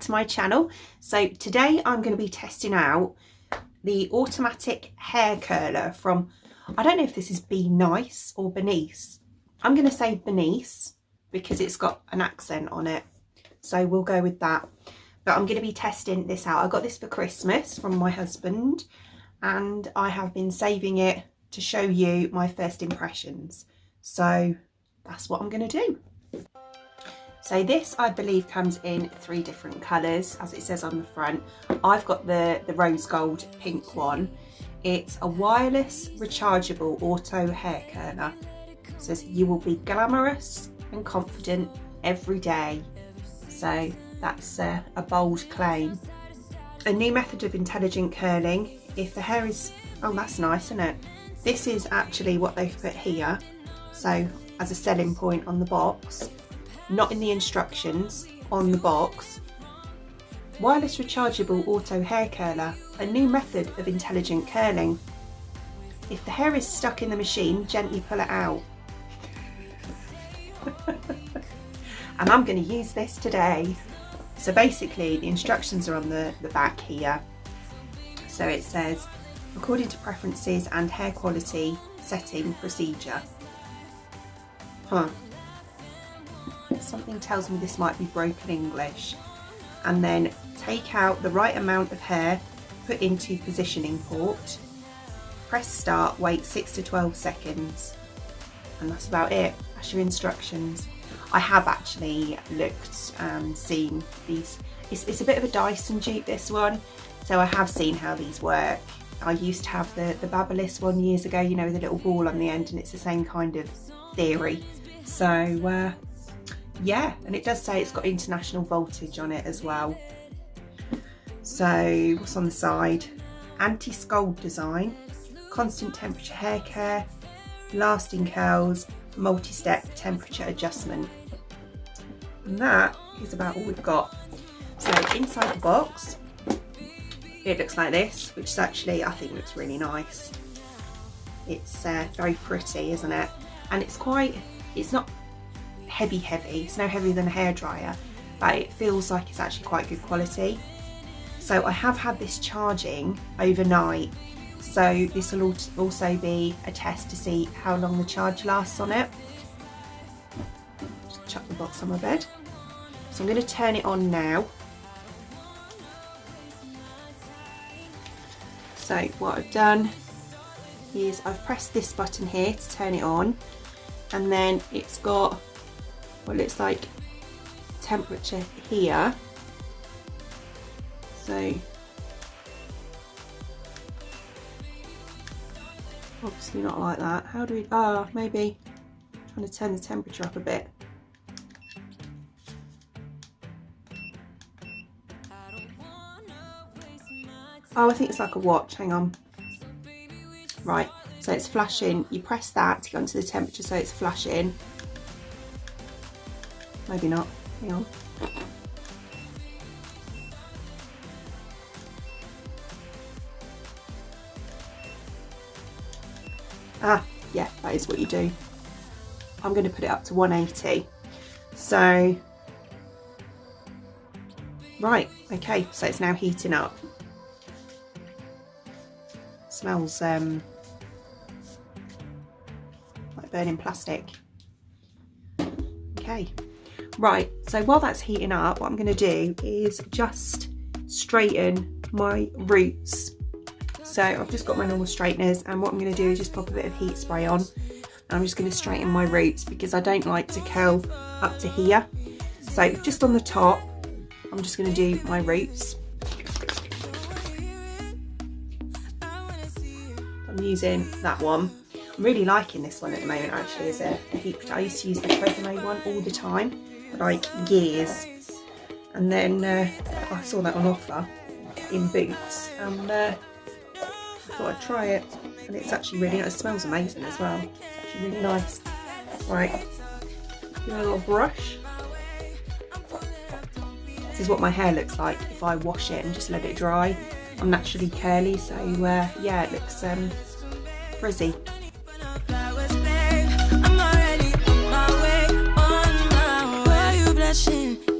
to my channel. So today I'm going to be testing out the automatic hair curler from, I don't know if this is BENICE or BENICE. I'm going to say BENICE because it's got an accent on it, so we'll go with that. But I'm going to be testing this out. I got this for Christmas from my husband and I have been saving it to show you my first impressions. So that's what I'm going to do. So this, I believe, comes in 3 different colours, as it says on the front. I've got the rose gold pink one. It's a wireless rechargeable auto hair curler. It says you will be glamorous and confident every day. So that's a bold claim. A new method of intelligent curling. If the hair is, oh, that's nice, isn't it? This is actually what they've put here. So as a selling point on the box. Not in the instructions, on the box. Wireless rechargeable auto hair curler, a new method of intelligent curling. If the hair is stuck in the machine, gently pull it out. And I'm going to use this today. So basically the instructions are on the back here. So it says, according to preferences and hair quality setting procedure. Something tells me this might be broken English. And then take out the right amount of hair, put into positioning port, press start, wait 6 to 12 seconds. And that's about it. That's your instructions. I have actually looked and seen these. It's a bit of a Dyson dupe, this one. So I have seen how these work. I used to have the Babyliss one years ago, you know, with a little ball on the end, and it's the same kind of theory. So yeah, and it does say it's got international voltage on it as well. So what's on the side? Anti-Scold Design, constant temperature hair care, lasting curls, multi-step temperature adjustment. And that is about all we've got. So inside the box, it looks like this, which is actually, I think, looks really nice. It's very pretty, isn't it? And it's not heavy, it's no heavier than a hairdryer, but it feels like it's actually quite good quality. So I have had this charging overnight, so this will also be a test to see how long the charge lasts on it. Just chuck the box on my bed. So I'm going to turn it on now. So what I've done is I've pressed this button here to turn it on, and then it's got what looks like temperature here. So obviously not like that. How do we, maybe trying to turn the temperature up a bit. Oh, I think it's like a watch, hang on. Right, so it's flashing. You press that to go into the temperature, so it's flashing. Maybe not, hang on. Yeah, that is what you do. I'm going to put it up to 180. So, right, okay, so it's now heating up. Smells like burning plastic. Okay, right, so while that's heating up, what I'm going to do is just straighten my roots. So I've just got my normal straighteners, and what I'm going to do is just pop a bit of heat spray on, and I'm just going to straighten my roots because I don't like to curl up to here. So just on the top, I'm just going to do my roots. I'm using that one. I'm really liking this one at the moment, actually, as a heat protector. I used to use the Tresemme one all the time, for like years. And then I saw that on offer in Boots, and I thought I'd try it, and it's actually really nice. It smells amazing as well. It's actually really nice. Right, give it a little brush. This is what my hair looks like if I wash it and just let it dry. I'm naturally curly, so yeah, it looks frizzy.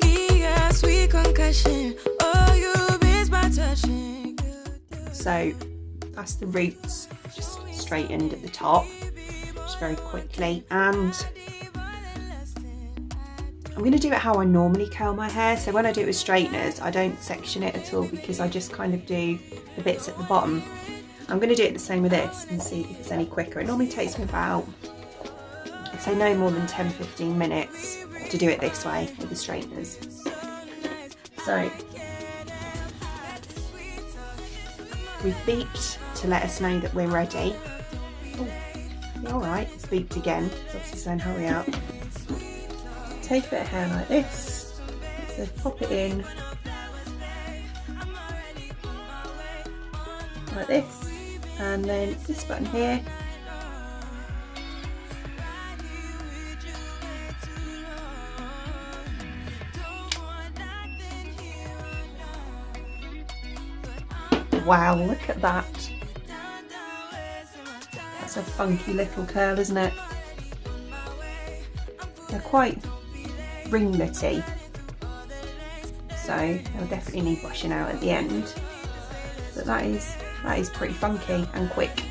Yes, we can So that's the roots just straightened at the top, just very quickly. And I'm going to do it how I normally curl my hair. So when I do it with straighteners, I don't section it at all because I just kind of do the bits at the bottom. I'm going to do it the same with this and see if it's any quicker. It normally takes me about, I'd say no more than 10-15 minutes to do it this way with the straighteners. So we've beeped to let us know that we're ready. Oh, alright, it's beeped again. It's obviously saying hurry up. Take a bit of hair like this, so pop it in like this, and then this button here, wow, look at that. That's a funky little curl, isn't it? They're quite ringlety, so they'll definitely need brushing out at the end, but that is pretty funky and quick.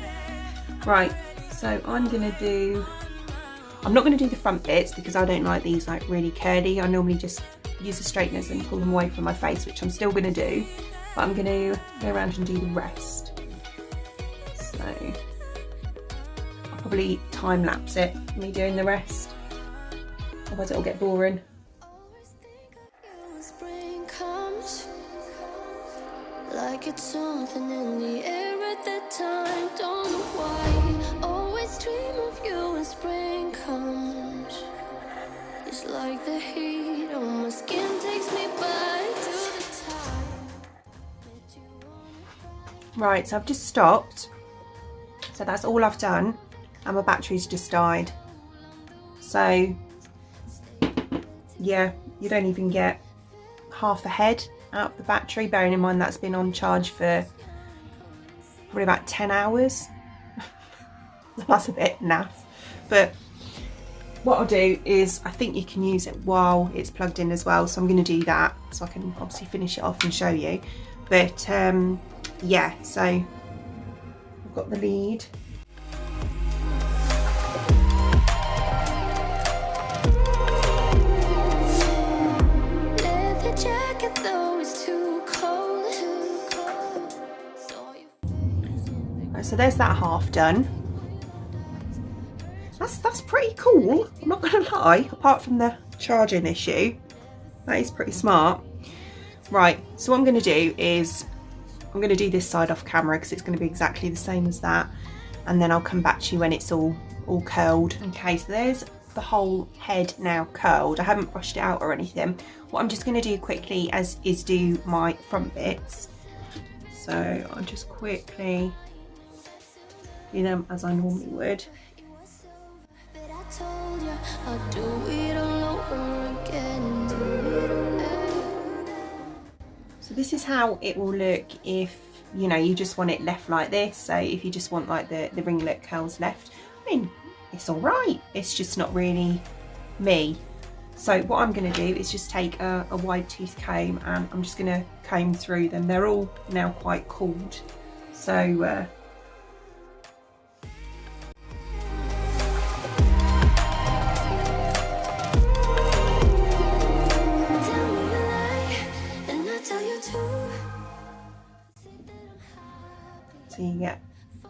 Right, so I'm not going to do the front bits because I don't like these like really curly. I normally just use the straighteners and pull them away from my face, which I'm still going to do, but I'm going to go around and do the rest. So I'll probably time lapse it, me doing the rest, otherwise it'll get boring. Like it's something in the air at that time, don't know why. Always dream of you when spring comes. It's like the heat on my skin takes me back to the time that you wanna. Right, so I've just stopped. So that's all I've done, and my battery's just died. So yeah, you don't even get half a head out of the battery, bearing in mind that's been on charge for probably about 10 hours. That's a bit naff, but what I'll do is I think you can use it while it's plugged in as well, so I'm going to do that so I can obviously finish it off and show you. But yeah, so I've got the lead. So there's that half done. That's pretty cool, I'm not gonna lie, apart from the charging issue. That is pretty smart. Right, so what I'm gonna do is I'm gonna do this side off camera because it's gonna be exactly the same as that, and then I'll come back to you when it's all curled. Okay, so there's the whole head now curled. I haven't brushed it out or anything. What I'm just gonna do quickly is do my front bits. So I'll just quickly do them as I normally would. So this is how it will look if, you know, you just want it left like this. So if you just want like the ringlet curls left, I mean, it's all right. It's just not really me. So what I'm going to do is just take a wide tooth comb and I'm just going to comb through them. They're all now quite cooled. So you get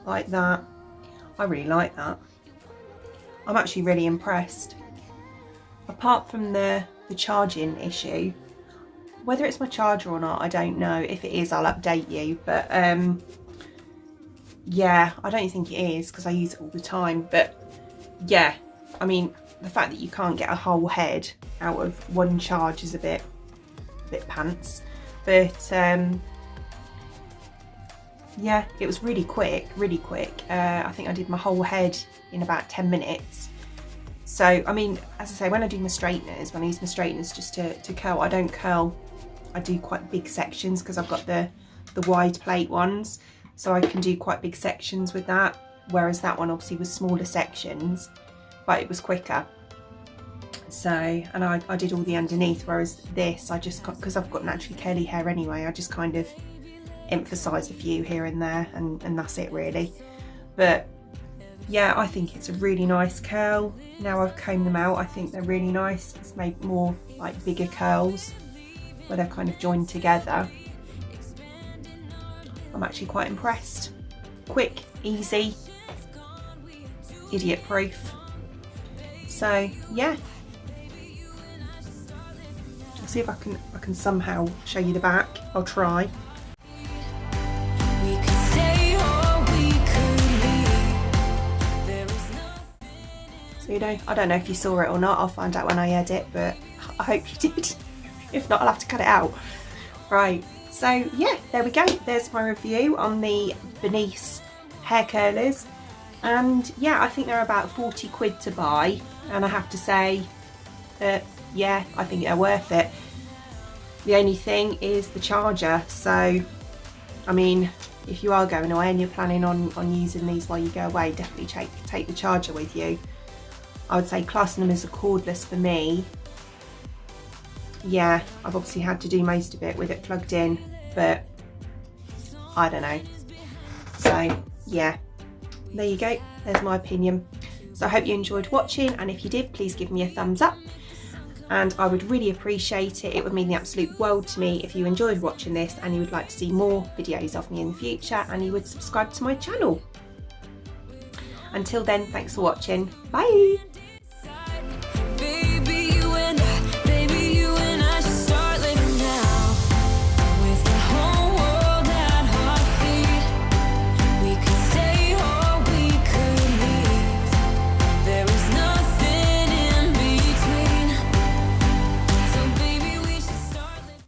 like that. I really like that. I'm actually really impressed. Apart from the charging issue, whether it's my charger or not, I don't know. If it is, I'll update you, but yeah, I don't think it is because I use it all the time. But yeah, I mean, the fact that you can't get a whole head out of one charge is a bit pants, but yeah, it was really quick, I think I did my whole head in about 10 minutes. So, I mean, as I say, when I do my straighteners, when I use my straighteners just to curl, I don't curl, I do quite big sections because I've got the wide plate ones. So I can do quite big sections with that. Whereas that one obviously was smaller sections, but it was quicker. So, and I did all the underneath, whereas this, I just got, because I've got naturally curly hair anyway, I just kind of emphasise a few here and there, and that's it really. But yeah, I think it's a really nice curl. Now I've combed them out, I think they're really nice. It's made more like bigger curls where they're kind of joined together. I'm actually quite impressed. Quick, easy, idiot proof. So yeah, I'll see if I can somehow show you the back. I'll try. So you know, I don't know if you saw it or not. I'll find out when I edit, but I hope you did. If not, I'll have to cut it out. Right, so yeah, there we go. There's my review on the BENICE hair curlers. And yeah, I think they're about 40 quid to buy. And I have to say that, yeah, I think they're worth it. The only thing is the charger. So, I mean, if you are going away and you're planning on using these while you go away, definitely take the charger with you. I would say classing them as a cordless for me. Yeah, I've obviously had to do most of it with it plugged in, but I don't know. So yeah, there you go, there's my opinion. So I hope you enjoyed watching, and if you did, please give me a thumbs up, and I would really appreciate it. It would mean the absolute world to me if you enjoyed watching this and you would like to see more videos of me in the future, and you would subscribe to my channel. Until then, thanks for watching, bye!